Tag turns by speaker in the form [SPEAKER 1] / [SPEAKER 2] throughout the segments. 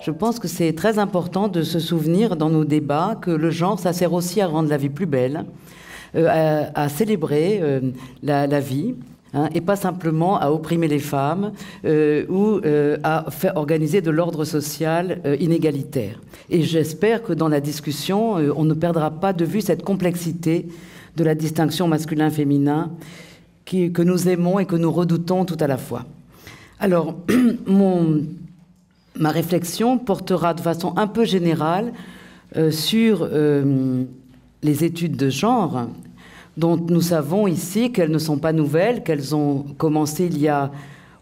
[SPEAKER 1] Je pense que c'est très important de se souvenir dans nos débats que le genre, ça sert aussi à rendre la vie plus belle, à célébrer la vie, hein, et pas simplement à opprimer les femmes ou à faire organiser de l'ordre social inégalitaire. Et j'espère que dans la discussion, on ne perdra pas de vue cette complexité de la distinction masculin-féminin que nous aimons et que nous redoutons tout à la fois. Alors, ma réflexion portera de façon un peu générale sur les études de genre, dont nous savons ici qu'elles ne sont pas nouvelles, qu'elles ont commencé il y a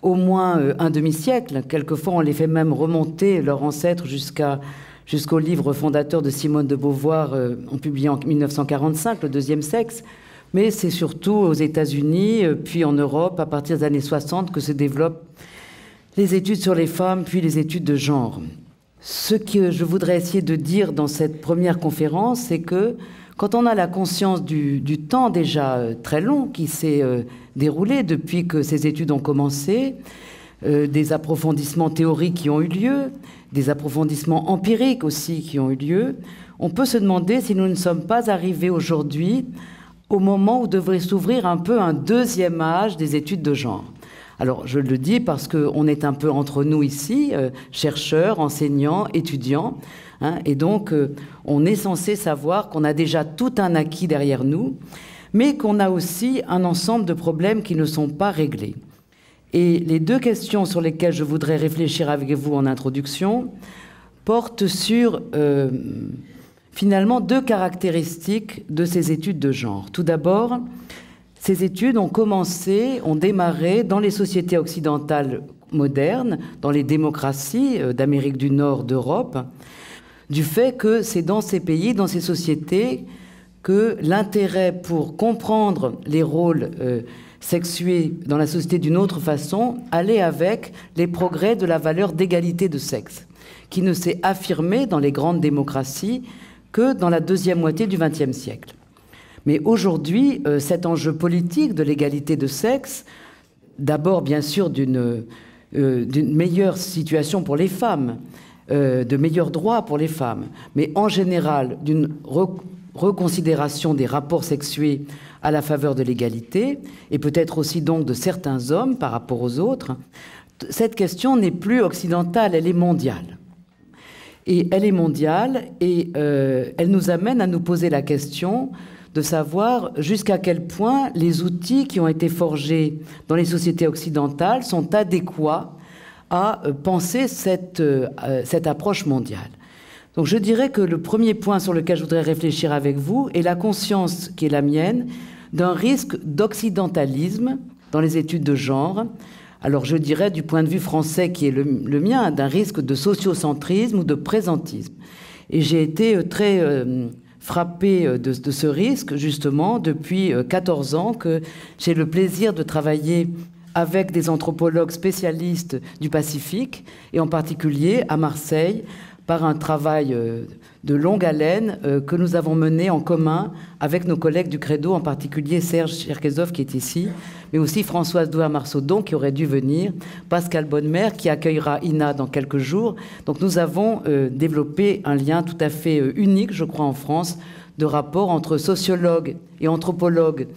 [SPEAKER 1] au moins un demi-siècle. Quelquefois, on les fait même remonter, leurs ancêtres, jusqu'au livre fondateur de Simone de Beauvoir, publié en 1945, Le deuxième sexe. Mais c'est surtout aux États-Unis, puis en Europe, à partir des années 60, que se développent les études sur les femmes, puis les études de genre. Ce que je voudrais essayer de dire dans cette première conférence, c'est que quand on a la conscience du temps déjà très long qui s'est déroulé depuis que ces études ont commencé, des approfondissements théoriques qui ont eu lieu, des approfondissements empiriques aussi qui ont eu lieu, on peut se demander si nous ne sommes pas arrivés aujourd'hui au moment où devrait s'ouvrir un peu un deuxième âge des études de genre. Alors, je le dis parce qu'on est un peu entre nous ici, chercheurs, enseignants, étudiants, hein, et donc on est censé savoir qu'on a déjà tout un acquis derrière nous, mais qu'on a aussi un ensemble de problèmes qui ne sont pas réglés. Et les deux questions sur lesquelles je voudrais réfléchir avec vous en introduction portent sur, finalement, deux caractéristiques de ces études de genre. Tout d'abord, ces études ont démarré dans les sociétés occidentales modernes, dans les démocraties d'Amérique du Nord, d'Europe, du fait que c'est dans ces pays, dans ces sociétés, que l'intérêt pour comprendre les rôles sexués dans la société d'une autre façon allait avec les progrès de la valeur d'égalité de sexe, qui ne s'est affirmée dans les grandes démocraties que dans la deuxième moitié du XXe siècle. Mais aujourd'hui, cet enjeu politique de l'égalité de sexe, d'abord bien sûr d'une meilleure situation pour les femmes, de meilleurs droits pour les femmes, mais en général d'une reconsidération des rapports sexués à la faveur de l'égalité, et peut-être aussi donc de certains hommes par rapport aux autres, cette question n'est plus occidentale, elle est mondiale. Et elle est mondiale et elle nous amène à nous poser la question de savoir jusqu'à quel point les outils qui ont été forgés dans les sociétés occidentales sont adéquats à penser cette approche mondiale. Donc je dirais que le premier point sur lequel je voudrais réfléchir avec vous est la conscience qui est la mienne d'un risque d'occidentalisme dans les études de genre. Alors je dirais du point de vue français qui est le mien, d'un risque de sociocentrisme ou de présentisme. Et j'ai été très frappée de ce risque, justement, depuis 14 ans que j'ai le plaisir de travailler avec des anthropologues spécialistes du Pacifique, et en particulier à Marseille, par un travail de longue haleine que nous avons mené en commun avec nos collègues du Credo, en particulier Serge Cherkezov qui est ici, mais aussi Françoise Douar-Marsaudon qui aurait dû venir, Pascal Bonnemer qui accueillera Ina dans quelques jours. Donc nous avons développé un lien tout à fait unique, je crois, en France, de rapport entre sociologues et anthropologues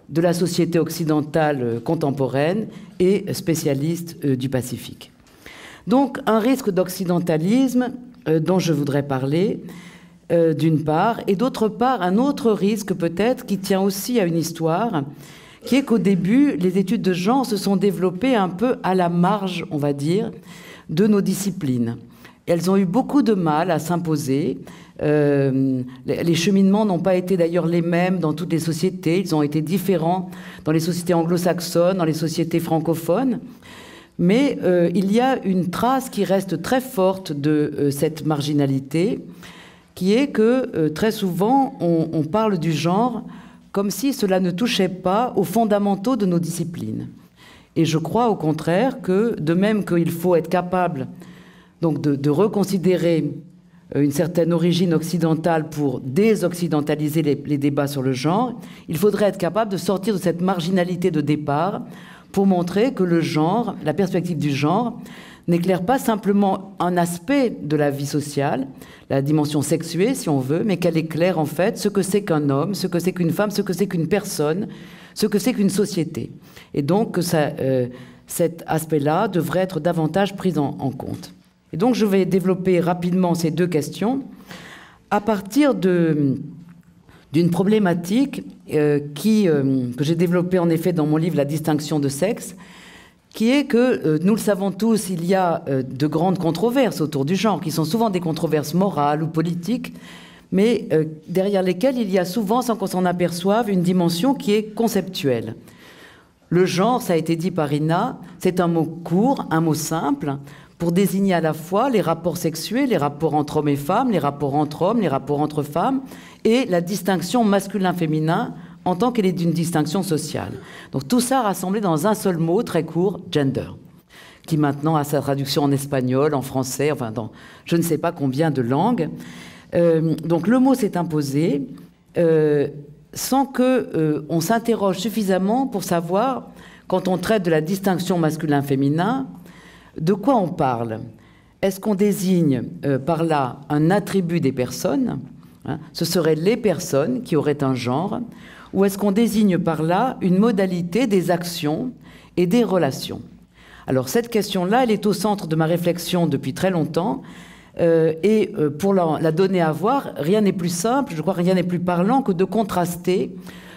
[SPEAKER 1] de la société occidentale contemporaine et spécialistes du Pacifique. Donc un risque d'occidentalisme dont je voudrais parler, d'une part, et d'autre part, un autre risque peut-être qui tient aussi à une histoire, qui est qu'au début, les études de genre se sont développées un peu à la marge, on va dire, de nos disciplines. Elles ont eu beaucoup de mal à s'imposer. Les cheminements n'ont pas été d'ailleurs les mêmes dans toutes les sociétés. Ils ont été différents dans les sociétés anglo-saxonnes, dans les sociétés francophones. Mais il y a une trace qui reste très forte de cette marginalité, qui est que très souvent, on parle du genre comme si cela ne touchait pas aux fondamentaux de nos disciplines. Et je crois au contraire que, de même qu'il faut être capable donc, de reconsidérer une certaine origine occidentale pour désoccidentaliser les débats sur le genre, il faudrait être capable de sortir de cette marginalité de départ pour montrer que le genre, la perspective du genre, n'éclaire pas simplement un aspect de la vie sociale, la dimension sexuée si on veut, mais qu'elle éclaire en fait ce que c'est qu'un homme, ce que c'est qu'une femme, ce que c'est qu'une personne, ce que c'est qu'une société. Et donc cet aspect-là devrait être davantage pris en compte. Et donc je vais développer rapidement ces deux questions à partir d'une problématique que j'ai développée en effet dans mon livre « La distinction de sexe », qui est que, nous le savons tous, il y a de grandes controverses autour du genre, qui sont souvent des controverses morales ou politiques, mais derrière lesquelles il y a souvent, sans qu'on s'en aperçoive, une dimension qui est conceptuelle. Le genre, ça a été dit par Ina, c'est un mot court, un mot simple, pour désigner à la fois les rapports sexuels, les rapports entre hommes et femmes, les rapports entre hommes, les rapports entre femmes, et la distinction masculin-féminin en tant qu'elle est d'une distinction sociale. Donc tout ça rassemblé dans un seul mot très court, gender, qui maintenant a sa traduction en espagnol, en français, enfin dans je ne sais pas combien de langues. Donc le mot s'est imposé sans qu'on s'interroge suffisamment pour savoir, quand on traite de la distinction masculin-féminin, de quoi on parle. Est-ce qu'on désigne par là un attribut des personnes, hein, ce seraient les personnes qui auraient un genre, ou est-ce qu'on désigne par là une modalité des actions et des relations? Alors cette question-là, elle est au centre de ma réflexion depuis très longtemps, et pour la donner à voir, rien n'est plus simple, je crois rien n'est plus parlant que de contraster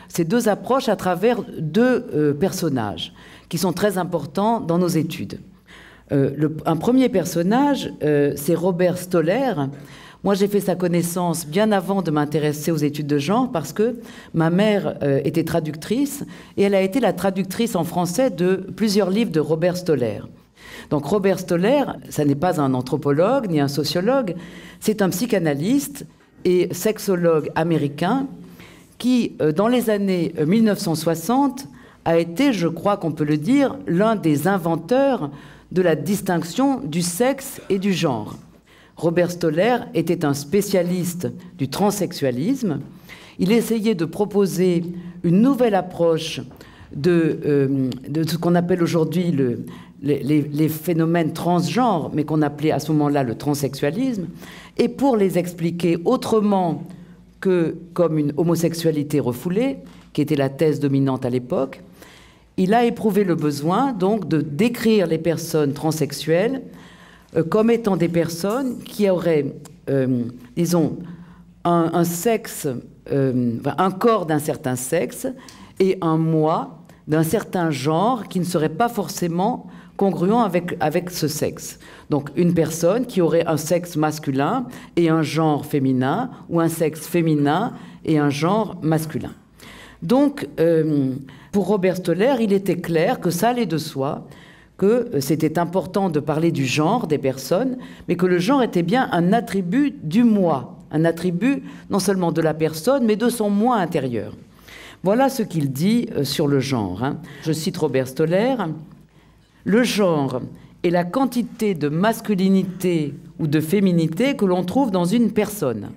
[SPEAKER 1] ces deux approches à travers deux personnages qui sont très importants dans nos études. Un premier personnage, c'est Robert Stoller. Moi, j'ai fait sa connaissance bien avant de m'intéresser aux études de genre parce que ma mère était traductrice et elle a été la traductrice en français de plusieurs livres de Robert Stoller. Donc Robert Stoller, ça n'est pas un anthropologue ni un sociologue, c'est un psychanalyste et sexologue américain qui, dans les années 1960, a été, je crois qu'on peut le dire, l'un des inventeurs de la distinction du sexe et du genre. Robert Stoller était un spécialiste du transsexualisme. Il essayait de proposer une nouvelle approche de ce qu'on appelle aujourd'hui les phénomènes transgenres, mais qu'on appelait à ce moment-là le transsexualisme, et pour les expliquer autrement que comme une homosexualité refoulée, qui était la thèse dominante à l'époque, il a éprouvé le besoin donc de décrire les personnes transsexuelles comme étant des personnes qui auraient, disons, un sexe, un corps d'un certain sexe et un moi d'un certain genre qui ne serait pas forcément congruent avec ce sexe. Donc une personne qui aurait un sexe masculin et un genre féminin, ou un sexe féminin et un genre masculin. Donc, pour Robert Stoller, il était clair que ça allait de soi, que c'était important de parler du genre des personnes, mais que le genre était bien un attribut du moi, un attribut non seulement de la personne, mais de son moi intérieur. Voilà ce qu'il dit sur le genre. Je cite Robert Stoller. « Le genre est la quantité de masculinité ou de féminité que l'on trouve dans une personne.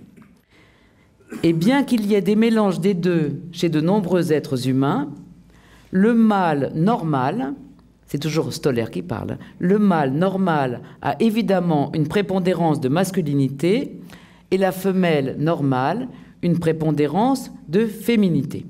[SPEAKER 1] Et bien qu'il y ait des mélanges des deux chez de nombreux êtres humains, le mâle normal, c'est toujours Stoller qui parle, le mâle normal a évidemment une prépondérance de masculinité et la femelle normale une prépondérance de féminité. »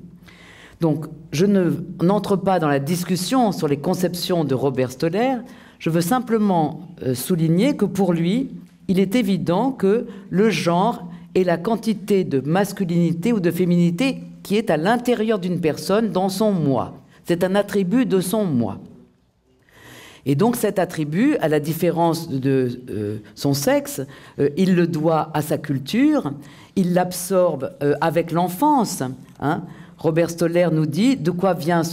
[SPEAKER 1] Donc, je n'entre pas dans la discussion sur les conceptions de Robert Stoller, je veux simplement souligner que pour lui, il est évident que le genre est la quantité de masculinité ou de féminité qui est à l'intérieur d'une personne dans son moi. C'est un attribut de son moi. Et donc cet attribut, à la différence de son sexe, il le doit à sa culture, il l'absorbe avec l'enfance. Robert Stoller nous dit de quoi vient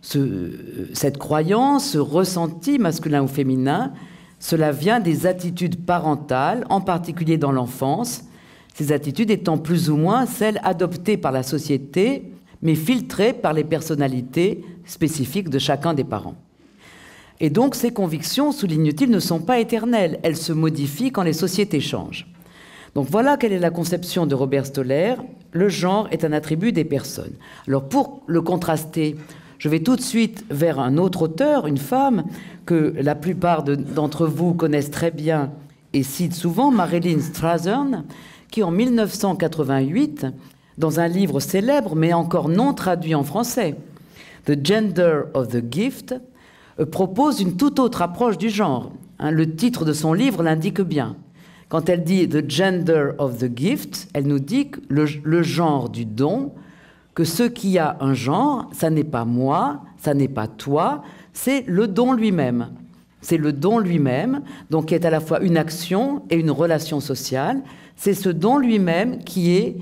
[SPEAKER 1] cette croyance, ce ressenti masculin ou féminin. Cela vient des attitudes parentales, en particulier dans l'enfance, ces attitudes étant plus ou moins celles adoptées par la société, mais filtrées par les personnalités spécifiques de chacun des parents. Et donc ces convictions, souligne-t-il, ne sont pas éternelles, elles se modifient quand les sociétés changent. Donc voilà quelle est la conception de Robert Stoller. Le genre est un attribut des personnes. Alors pour le contraster, je vais tout de suite vers un autre auteur, une femme, que la plupart d'entre vous connaissent très bien et citent souvent, Marilyn Strathern, qui en 1988, dans un livre célèbre, mais encore non traduit en français, The Gender of the Gift, propose une toute autre approche du genre. Le titre de son livre l'indique bien. Quand elle dit « The gender of the gift », elle nous dit que le genre du don, que ce qui a un genre, ça n'est pas moi, ça n'est pas toi, c'est le don lui-même. C'est le don lui-même, donc qui est à la fois une action et une relation sociale. C'est ce don lui-même qui est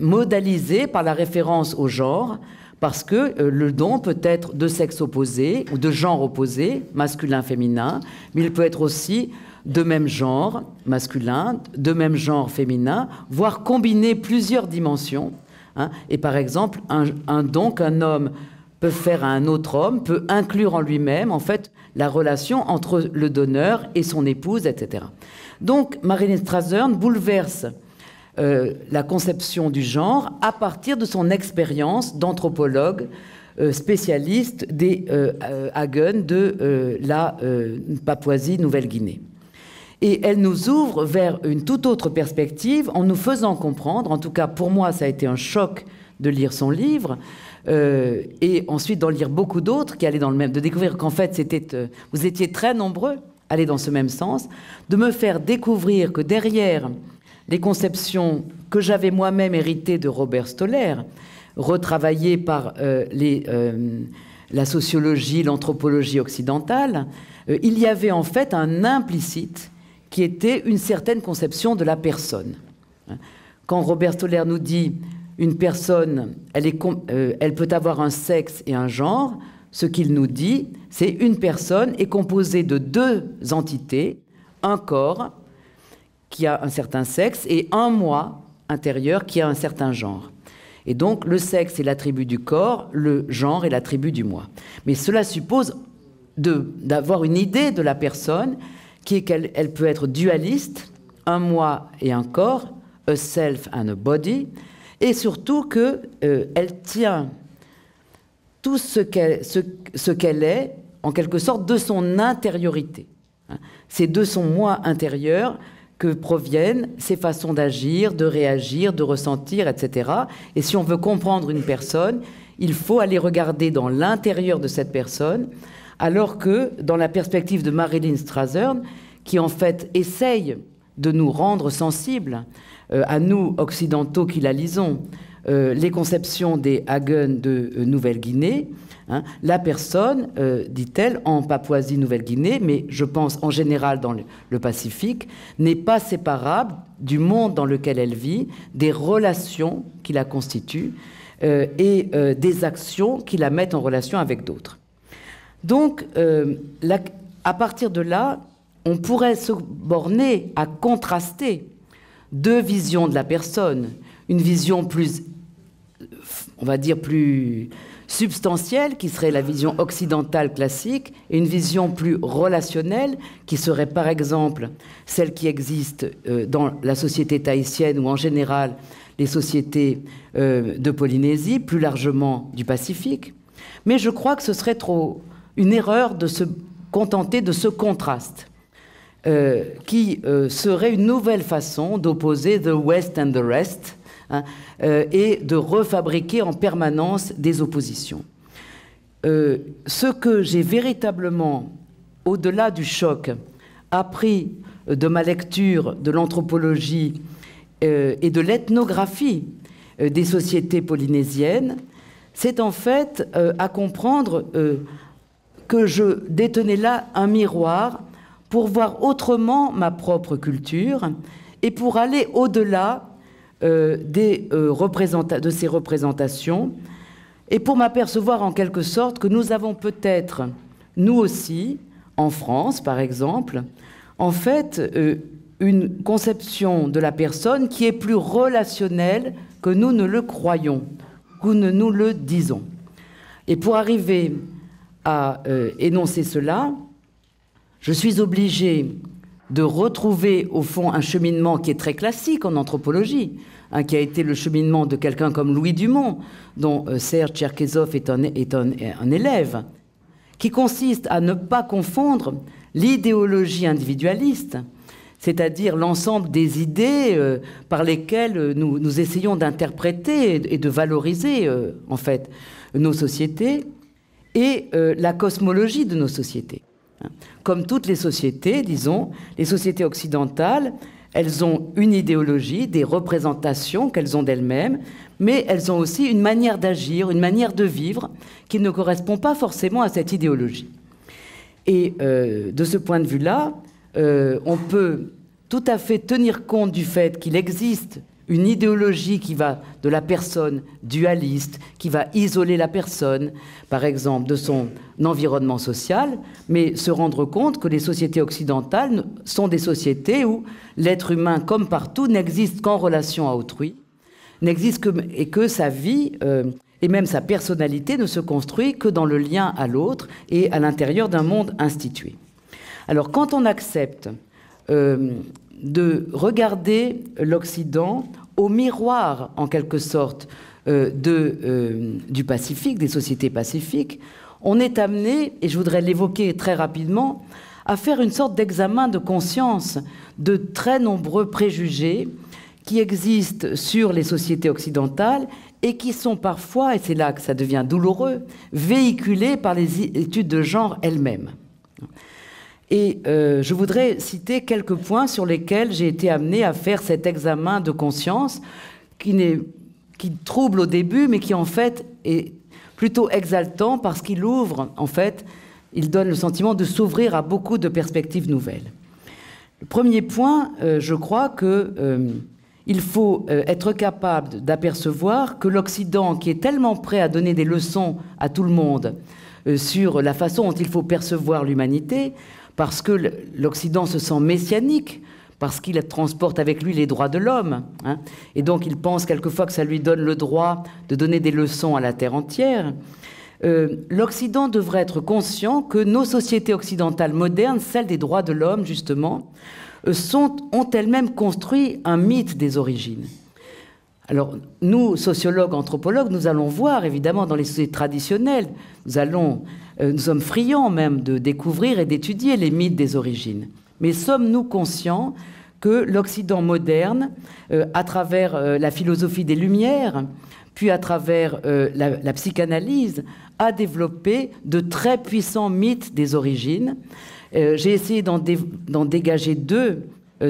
[SPEAKER 1] modalisé par la référence au genre, parce que le don peut être de sexe opposé ou de genre opposé, masculin, féminin, mais il peut être aussi de même genre masculin, de même genre féminin, voire combiner plusieurs dimensions. Et par exemple, un don qu'un homme peut faire à un autre homme peut inclure en lui-même, en fait, la relation entre le donneur et son épouse, etc. Donc, Marilyn Strathern bouleverse la conception du genre à partir de son expérience d'anthropologue spécialiste des Hagen de la Papouasie-Nouvelle-Guinée. Et elle nous ouvre vers une toute autre perspective en nous faisant comprendre, en tout cas pour moi ça a été un choc de lire son livre, et ensuite d'en lire beaucoup d'autres qui allaient dans le même, de découvrir qu'en fait vous étiez très nombreux à aller dans ce même sens, de me faire découvrir que derrière les conceptions que j'avais moi-même héritées de Robert Stoller, retravaillées par la sociologie, l'anthropologie occidentale, il y avait en fait un implicite qui était une certaine conception de la personne. Quand Robert Stoller nous dit une personne, elle peut avoir un sexe et un genre, ce qu'il nous dit, c'est une personne est composée de deux entités, un corps qui a un certain sexe et un moi intérieur qui a un certain genre. Et donc le sexe est l'attribut du corps, le genre est l'attribut du moi. Mais cela suppose d'avoir une idée de la personne qui est qu'elle peut être dualiste, un moi et un corps, a self and a body, et surtout qu'elle tient tout ce qu'elle est, en quelque sorte, de son intériorité. C'est de son moi intérieur que proviennent ses façons d'agir, de réagir, de ressentir, etc. Et si on veut comprendre une personne, il faut aller regarder dans l'intérieur de cette personne, alors que dans la perspective de Marilyn Strathern, qui en fait essaye de nous rendre sensibles, à nous occidentaux qui la lisons, les conceptions des Hagen de Nouvelle-Guinée, la personne, dit-elle, en Papouasie-Nouvelle-Guinée, mais je pense en général dans le Pacifique, n'est pas séparable du monde dans lequel elle vit, des relations qui la constituent et des actions qui la mettent en relation avec d'autres. Donc, à partir de là, on pourrait se borner à contraster deux visions de la personne, une vision plus, on va dire, plus substantielle, qui serait la vision occidentale classique, et une vision plus relationnelle, qui serait par exemple celle qui existe dans la société tahitienne ou en général les sociétés de Polynésie, plus largement du Pacifique. Mais je crois que ce serait une erreur de se contenter de ce contraste, qui serait une nouvelle façon d'opposer the West and the rest, et de refabriquer en permanence des oppositions. Ce que j'ai véritablement, au-delà du choc, appris de ma lecture de l'anthropologie et de l'ethnographie des sociétés polynésiennes, c'est en fait à comprendre que je détenais là un miroir pour voir autrement ma propre culture et pour aller au-delà de ces représentations, et pour m'apercevoir en quelque sorte que nous avons peut-être, nous aussi, en France par exemple, en fait une conception de la personne qui est plus relationnelle que nous ne le croyons, que nous le disons. Et pour arriver à énoncer cela, je suis obligée de retrouver au fond un cheminement qui est très classique en anthropologie, hein, qui a été le cheminement de quelqu'un comme Louis Dumont, dont Serge Tcherkezov est un élève, qui consiste à ne pas confondre l'idéologie individualiste, c'est-à-dire l'ensemble des idées par lesquelles nous essayons d'interpréter et de valoriser en fait nos sociétés, et la cosmologie de nos sociétés. Comme toutes les sociétés, disons, les sociétés occidentales, elles ont une idéologie, des représentations qu'elles ont d'elles-mêmes, mais elles ont aussi une manière d'agir, une manière de vivre qui ne correspond pas forcément à cette idéologie. Et de ce point de vue-là, on peut tout à fait tenir compte du fait qu'il existe une idéologie qui va de la personne dualiste, qui va isoler la personne, par exemple, de son environnement social, mais se rendre compte que les sociétés occidentales sont des sociétés où l'être humain, comme partout, n'existe qu'en relation à autrui, et que sa vie et même sa personnalité ne se construit que dans le lien à l'autre et à l'intérieur d'un monde institué. Alors, quand on accepte de regarder l'Occident au miroir, en quelque sorte, du Pacifique, des sociétés pacifiques, on est amené, et je voudrais l'évoquer très rapidement, à faire une sorte d'examen de conscience de très nombreux préjugés qui existent sur les sociétés occidentales et qui sont parfois, et c'est là que ça devient douloureux, véhiculés par les études de genre elles-mêmes. Et je voudrais citer quelques points sur lesquels j'ai été amenée à faire cet examen de conscience qui trouble au début, mais qui en fait est plutôt exaltant parce qu'il ouvre, en fait, il donne le sentiment de s'ouvrir à beaucoup de perspectives nouvelles. Le premier point, je crois qu'il faut être capable d'apercevoir que l'Occident, qui est tellement prêt à donner des leçons à tout le monde sur la façon dont il faut percevoir l'humanité, parce que l'Occident se sent messianique, parce qu'il transporte avec lui les droits de l'homme, hein, et donc il pense quelquefois que ça lui donne le droit de donner des leçons à la terre entière. L'Occident devrait être conscient que nos sociétés occidentales modernes, celles des droits de l'homme justement, ont elles-mêmes construit un mythe des origines. Alors, nous, sociologues, anthropologues, nous allons voir, évidemment, dans les sociétés traditionnelles, nous sommes friands même de découvrir et d'étudier les mythes des origines. Mais sommes-nous conscients que l'Occident moderne, à travers la philosophie des Lumières, puis à travers la psychanalyse, a développé de très puissants mythes des origines. J'ai essayé d'en dégager deux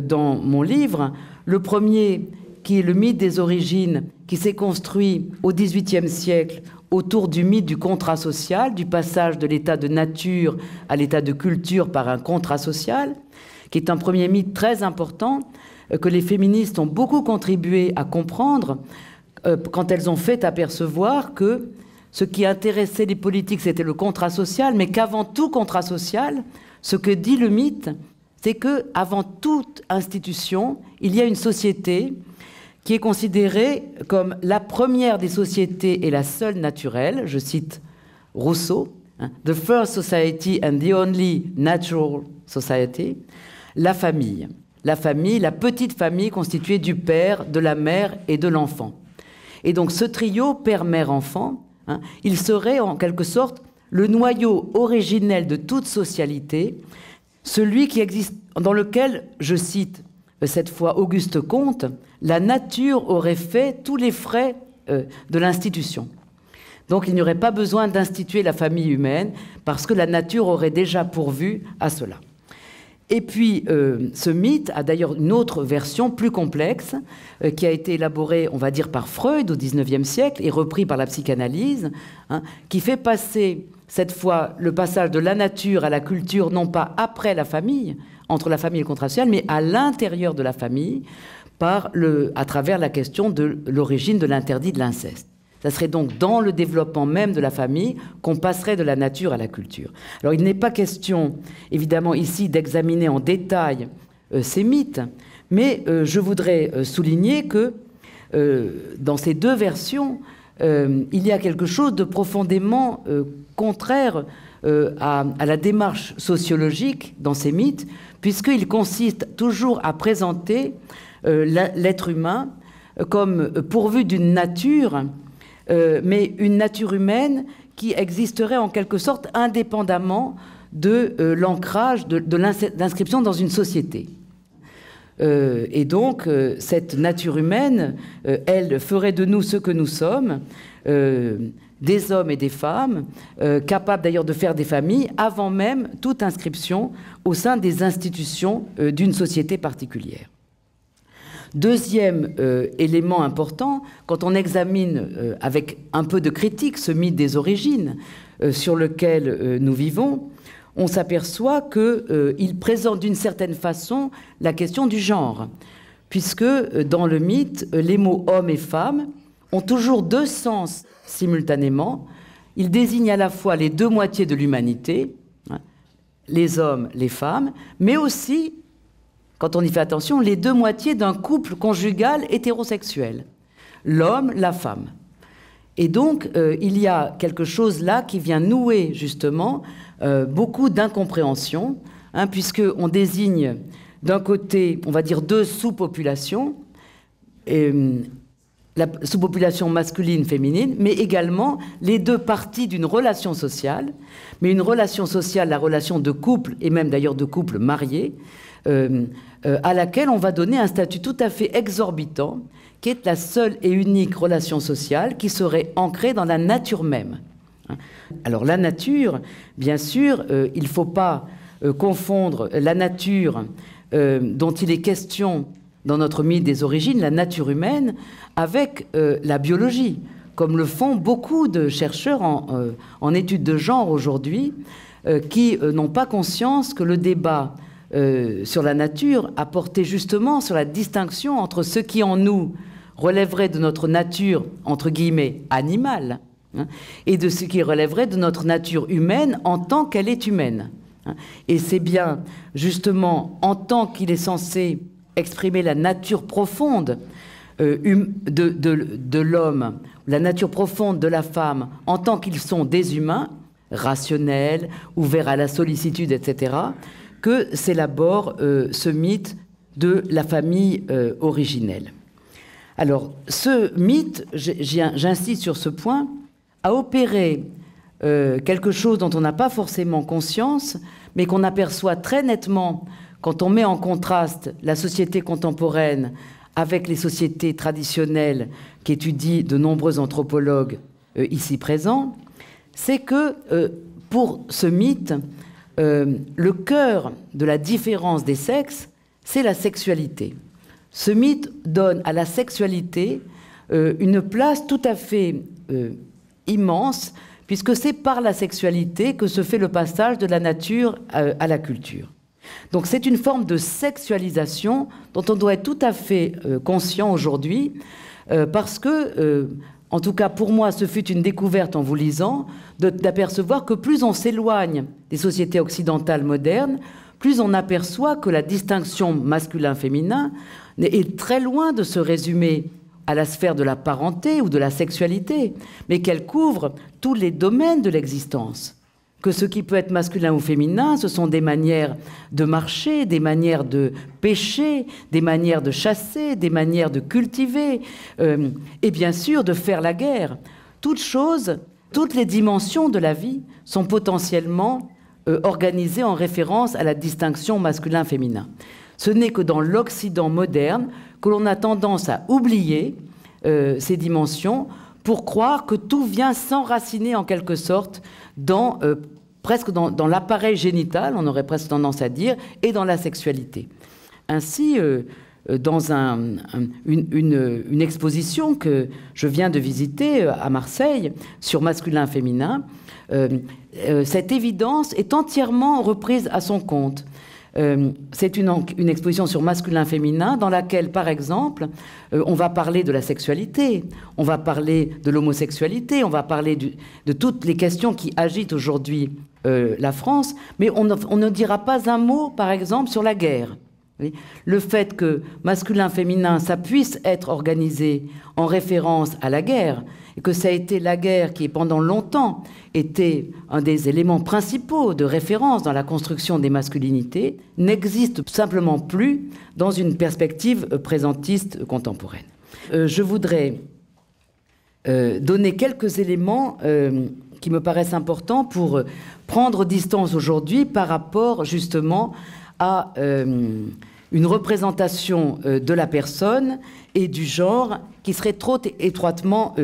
[SPEAKER 1] dans mon livre. Le premier, qui est le mythe des origines, qui s'est construit au XVIIIe siècle autour du mythe du contrat social, du passage de l'état de nature à l'état de culture par un contrat social, qui est un premier mythe très important, que les féministes ont beaucoup contribué à comprendre quand elles ont fait apercevoir que ce qui intéressait les politiques, c'était le contrat social, mais qu'avant tout contrat social, ce que dit le mythe, c'est qu'avant toute institution, il y a une société qui est considérée comme la première des sociétés et la seule naturelle, je cite Rousseau, hein, « The first society and the only natural society », la famille. La famille, la petite famille constituée du père, de la mère et de l'enfant. Et donc ce trio, père, mère, enfant, hein, il serait en quelque sorte le noyau originel de toute socialité, celui qui existe, dans lequel, je cite cette fois Auguste Comte, la nature aurait fait tous les frais de l'institution. Donc il n'y aurait pas besoin d'instituer la famille humaine parce que la nature aurait déjà pourvu à cela. Et puis ce mythe a d'ailleurs une autre version plus complexe qui a été élaborée, on va dire, par Freud au XIXe siècle et repris par la psychanalyse, hein, qui fait passer cette fois le passage de la nature à la culture, non pas après la famille, entre la famille et le contrat social, mais à l'intérieur de la famille, à travers la question de l'origine de l'interdit de l'inceste. Ça serait donc dans le développement même de la famille qu'on passerait de la nature à la culture. Alors il n'est pas question, évidemment, ici d'examiner en détail ces mythes, mais je voudrais souligner que dans ces deux versions, il y a quelque chose de profondément contraire à la démarche sociologique dans ces mythes, puisqu'il consiste toujours à présenter l'être humain comme pourvu d'une nature, mais une nature humaine qui existerait en quelque sorte indépendamment de l'ancrage, de l'inscription dans une société. Et donc, cette nature humaine, elle ferait de nous ce que nous sommes, des hommes et des femmes, capables d'ailleurs de faire des familles, avant même toute inscription au sein des institutions d'une société particulière. Deuxième élément important, quand on examine avec un peu de critique ce mythe des origines sur lequel nous vivons, on s'aperçoit qu'il présente d'une certaine façon la question du genre, puisque dans le mythe, les mots homme et femme ont toujours deux sens simultanément. Ils désignent à la fois les deux moitiés de l'humanité, les hommes, les femmes, mais aussi, quand on y fait attention, les deux moitiés d'un couple conjugal hétérosexuel, l'homme, la femme. Et donc, il y a quelque chose là qui vient nouer justement beaucoup d'incompréhension, puisqu'on désigne d'un côté, on va dire, deux sous-populations, la sous-population masculine, féminine, mais également les deux parties d'une relation sociale, mais une relation sociale, la relation de couple, et même d'ailleurs de couple marié, à laquelle on va donner un statut tout à fait exorbitant, qui est la seule et unique relation sociale qui serait ancrée dans la nature même. Alors la nature, bien sûr, il ne faut pas confondre la nature dont il est question dans notre mythe des origines, la nature humaine, avec la biologie, comme le font beaucoup de chercheurs en études de genre aujourd'hui, qui n'ont pas conscience que le débat sur la nature a porté justement sur la distinction entre ce qui en nous relèverait de notre nature, entre guillemets, animale, et de ce qui relèverait de notre nature humaine en tant qu'elle est humaine. Et c'est bien justement en tant qu'il est censé exprimer la nature profonde de l'homme, la nature profonde de la femme, en tant qu'ils sont des humains, rationnels, ouverts à la sollicitude, etc., que s'élabore ce mythe de la famille originelle. Alors, ce mythe, j'insiste sur ce point, a opéré quelque chose dont on n'a pas forcément conscience, mais qu'on aperçoit très nettement quand on met en contraste la société contemporaine avec les sociétés traditionnelles qu'étudient de nombreux anthropologues ici présents, c'est que pour ce mythe, le cœur de la différence des sexes, c'est la sexualité. Ce mythe donne à la sexualité une place tout à fait immense, puisque c'est par la sexualité que se fait le passage de la nature à la culture. Donc c'est une forme de sexualisation dont on doit être tout à fait conscient aujourd'hui, parce que, en tout cas pour moi, ce fut une découverte en vous lisant, d'apercevoir que plus on s'éloigne des sociétés occidentales modernes, plus on aperçoit que la distinction masculin-féminin est très loin de se résumer à la sphère de la parenté ou de la sexualité, mais qu'elle couvre tous les domaines de l'existence. Que ce qui peut être masculin ou féminin, ce sont des manières de marcher, des manières de pêcher, des manières de chasser, des manières de cultiver, et bien sûr de faire la guerre. Toutes les dimensions de la vie sont potentiellement organisées en référence à la distinction masculin-féminin. Ce n'est que dans l'Occident moderne que l'on a tendance à oublier ces dimensions pour croire que tout vient s'enraciner en quelque sorte presque dans l'appareil génital, on aurait presque tendance à dire, et dans la sexualité. Ainsi, dans une exposition que je viens de visiter à Marseille sur masculin-féminin, cette évidence est entièrement reprise à son compte. C'est une exposition sur masculin-féminin dans laquelle, par exemple, on va parler de la sexualité, on va parler de l'homosexualité, on va parler de toutes les questions qui agitent aujourd'hui la France, mais on ne dira pas un mot, par exemple, sur la guerre. Oui. Le fait que masculin-féminin, ça puisse être organisé en référence à la guerre, et que ça a été la guerre qui, pendant longtemps, était un des éléments principaux de référence dans la construction des masculinités, n'existe simplement plus dans une perspective présentiste contemporaine. Je voudrais donner quelques éléments qui me paraissent importants pour prendre distance aujourd'hui par rapport justement à une représentation de la personne et du genre qui serait trop étroitement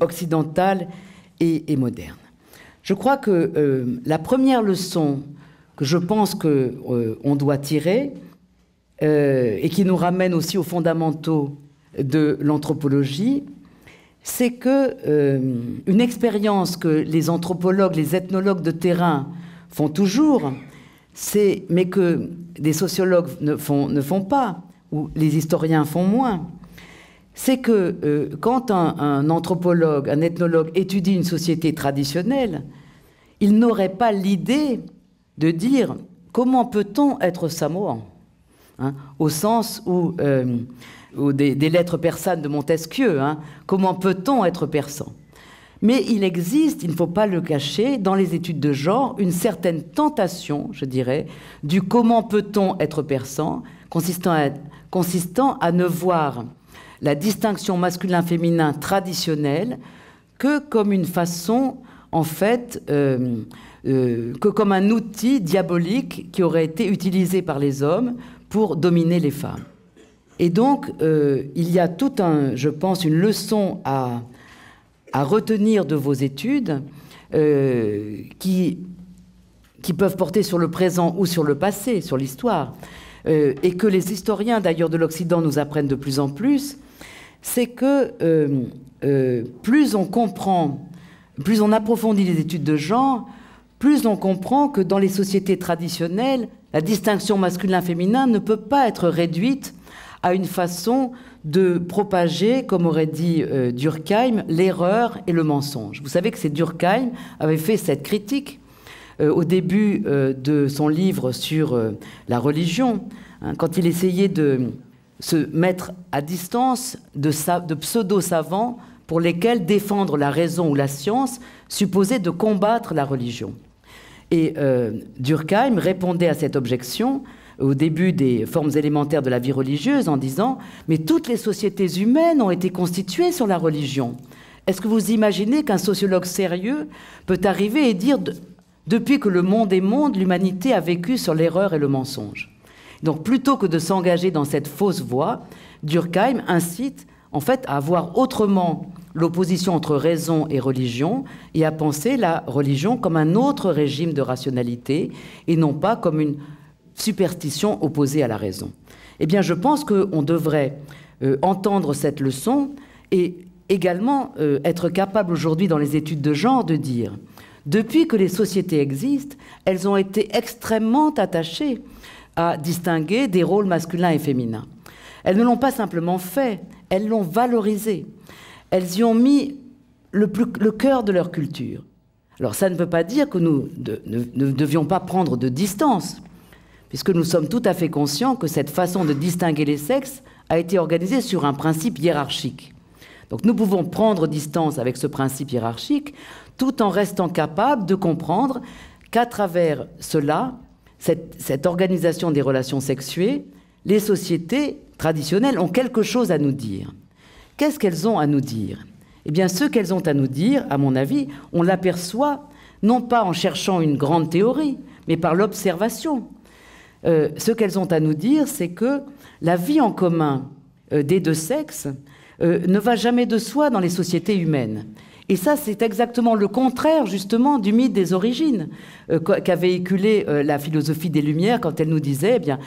[SPEAKER 1] occidentale et moderne. Je crois que la première leçon que je pense qu'on doit tirer et qui nous ramène aussi aux fondamentaux de l'anthropologie, c'est que une expérience que les anthropologues, les ethnologues de terrain font toujours, mais que des sociologues ne font pas, ou les historiens font moins, c'est que quand un anthropologue, un ethnologue étudie une société traditionnelle, il n'aurait pas l'idée de dire comment peut-on être samoan, hein, au sens où des lettres persanes de Montesquieu, hein, comment peut-on être persan. Mais il existe, il ne faut pas le cacher, dans les études de genre, une certaine tentation, je dirais, du comment peut-on être persan, consistant à ne voir la distinction masculin-féminin traditionnelle que comme une façon, en fait, que comme un outil diabolique qui aurait été utilisé par les hommes pour dominer les femmes. Et donc, il y a je pense, une leçon à retenir de vos études qui peuvent porter sur le présent ou sur le passé, sur l'histoire, et que les historiens d'ailleurs de l'Occident nous apprennent de plus en plus, c'est que plus on comprend, plus on approfondit les études de genre, plus on comprend que dans les sociétés traditionnelles, la distinction masculin-féminin ne peut pas être réduite à une façon de propager, comme aurait dit Durkheim, l'erreur et le mensonge. Vous savez que c'est Durkheim avait fait cette critique au début de son livre sur la religion, hein, quand il essayait de se mettre à distance de pseudo-savants pour lesquels défendre la raison ou la science supposait de combattre la religion. Et Durkheim répondait à cette objection au début des formes élémentaires de la vie religieuse en disant « Mais toutes les sociétés humaines ont été constituées sur la religion. Est-ce que vous imaginez qu'un sociologue sérieux peut arriver et dire « Depuis que le monde est monde, l'humanité a vécu sur l'erreur et le mensonge ?» Donc plutôt que de s'engager dans cette fausse voie, Durkheim incite en fait à voir autrement l'opposition entre raison et religion et à penser la religion comme un autre régime de rationalité et non pas comme une superstition opposée à la raison. Eh bien, je pense qu'on devrait entendre cette leçon et également être capable aujourd'hui dans les études de genre de dire depuis que les sociétés existent, elles ont été extrêmement attachées à distinguer des rôles masculins et féminins. Elles ne l'ont pas simplement fait, elles l'ont valorisé. Elles y ont mis le cœur de leur culture. Alors ça ne veut pas dire que nous ne devions pas prendre de distance, puisque nous sommes tout à fait conscients que cette façon de distinguer les sexes a été organisée sur un principe hiérarchique. Donc nous pouvons prendre distance avec ce principe hiérarchique, tout en restant capables de comprendre qu'à travers cela, cette organisation des relations sexuées, les sociétés traditionnelles ont quelque chose à nous dire. Qu'est-ce qu'elles ont à nous dire? Eh bien, ce qu'elles ont à nous dire, à mon avis, on l'aperçoit non pas en cherchant une grande théorie, mais par l'observation. Ce qu'elles ont à nous dire, c'est que la vie en commun des deux sexes ne va jamais de soi dans les sociétés humaines. Et ça, c'est exactement le contraire, justement, du mythe des origines qu'a véhiculé la philosophie des Lumières quand elle nous disait, eh bien,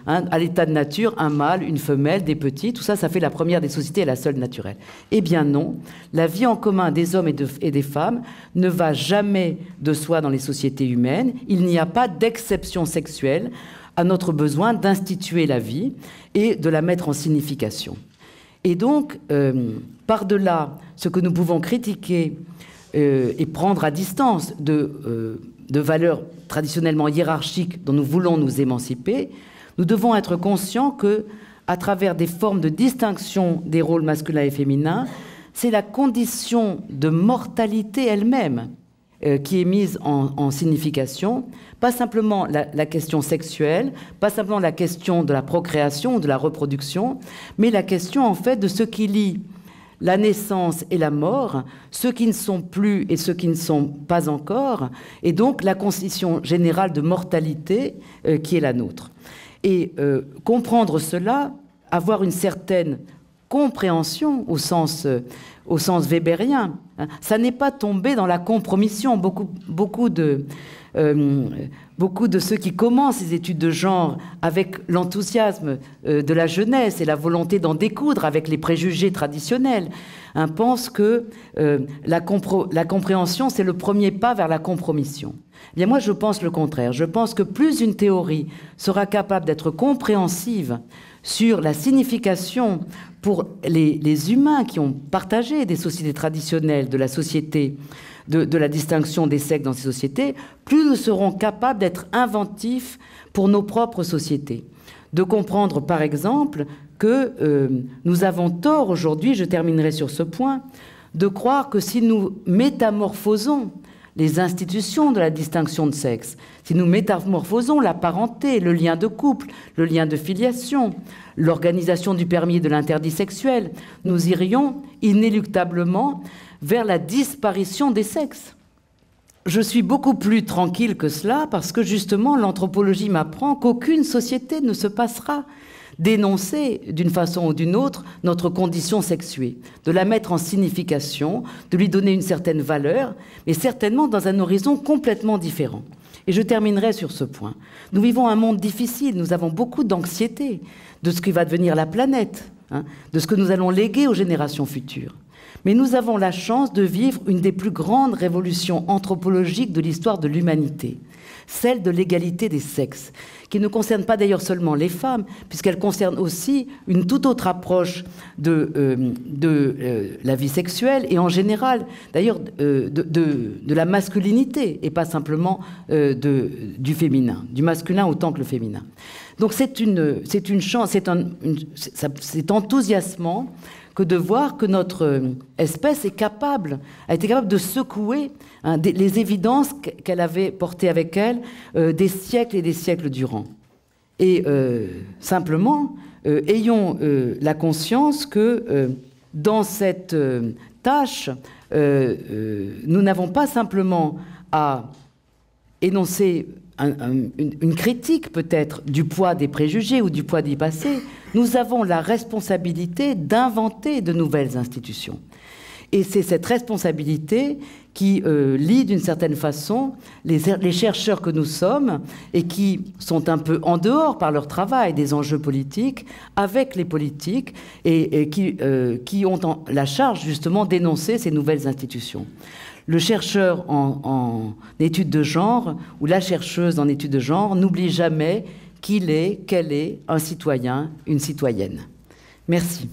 [SPEAKER 1] à l'état de nature, un mâle, une femelle, des petits, tout ça, ça fait la première des sociétés et la seule naturelle. Eh bien non, la vie en commun des hommes et des femmes ne va jamais de soi dans les sociétés humaines. Il n'y a pas d'exception sexuelle à notre besoin d'instituer la vie et de la mettre en signification. Et donc, par-delà ce que nous pouvons critiquer et prendre à distance de valeurs traditionnellement hiérarchiques dont nous voulons nous émanciper, Nous devons être conscients que, à travers des formes de distinction des rôles masculins et féminins, c'est la condition de mortalité elle-même qui est mise en signification, pas simplement la question sexuelle, pas simplement la question de la procréation ou de la reproduction, mais la question en fait de ce qui lie la naissance et la mort, ceux qui ne sont plus et ceux qui ne sont pas encore, et donc la condition générale de mortalité qui est la nôtre. Et comprendre cela, avoir une certaine compréhension au sens weberien, hein, ça n'est pas tomber dans la compromission. Beaucoup de ceux qui commencent les études de genre avec l'enthousiasme de la jeunesse et la volonté d'en découdre avec les préjugés traditionnels, hein, pensent que la compréhension, c'est le premier pas vers la compromission. Eh bien, moi, je pense le contraire. Je pense que plus une théorie sera capable d'être compréhensive sur la signification pour les humains qui ont partagé des sociétés traditionnelles, de la société, de la distinction des sexes dans ces sociétés, plus nous serons capables d'être inventifs pour nos propres sociétés. De comprendre, par exemple, que nous avons tort aujourd'hui, je terminerai sur ce point, de croire que si nous métamorphosons les institutions de la distinction de sexe, si nous métamorphosons la parenté, le lien de couple, le lien de filiation, l'organisation du permis et de l'interdit sexuel, nous irions inéluctablement vers la disparition des sexes. Je suis beaucoup plus tranquille que cela parce que justement l'anthropologie m'apprend qu'aucune société ne se passera d'énoncer d'une façon ou d'une autre notre condition sexuée, de la mettre en signification, de lui donner une certaine valeur, mais certainement dans un horizon complètement différent. Et je terminerai sur ce point. Nous vivons un monde difficile, nous avons beaucoup d'anxiété de ce qui va devenir la planète, hein, de ce que nous allons léguer aux générations futures. Mais nous avons la chance de vivre une des plus grandes révolutions anthropologiques de l'histoire de l'humanité, celle de l'égalité des sexes, qui ne concerne pas d'ailleurs seulement les femmes, puisqu'elle concerne aussi une toute autre approche de la vie sexuelle et en général, d'ailleurs, de la masculinité et pas simplement du féminin, du masculin autant que le féminin. Donc c'est une chance, c'est enthousiasmant que de voir que notre espèce a été capable de secouer les évidences qu'elle avait portées avec elle des siècles et des siècles durant. Et simplement, ayons la conscience que dans cette tâche, nous n'avons pas simplement à énoncer une critique peut-être du poids des préjugés ou du poids des passés, nous avons la responsabilité d'inventer de nouvelles institutions. Et c'est cette responsabilité qui lie d'une certaine façon les chercheurs que nous sommes et qui sont un peu en dehors par leur travail des enjeux politiques avec les politiques et qui ont la charge justement d'énoncer ces nouvelles institutions. Le chercheur en études de genre ou la chercheuse en études de genre n'oublie jamais qu'elle est un citoyen, une citoyenne. Merci.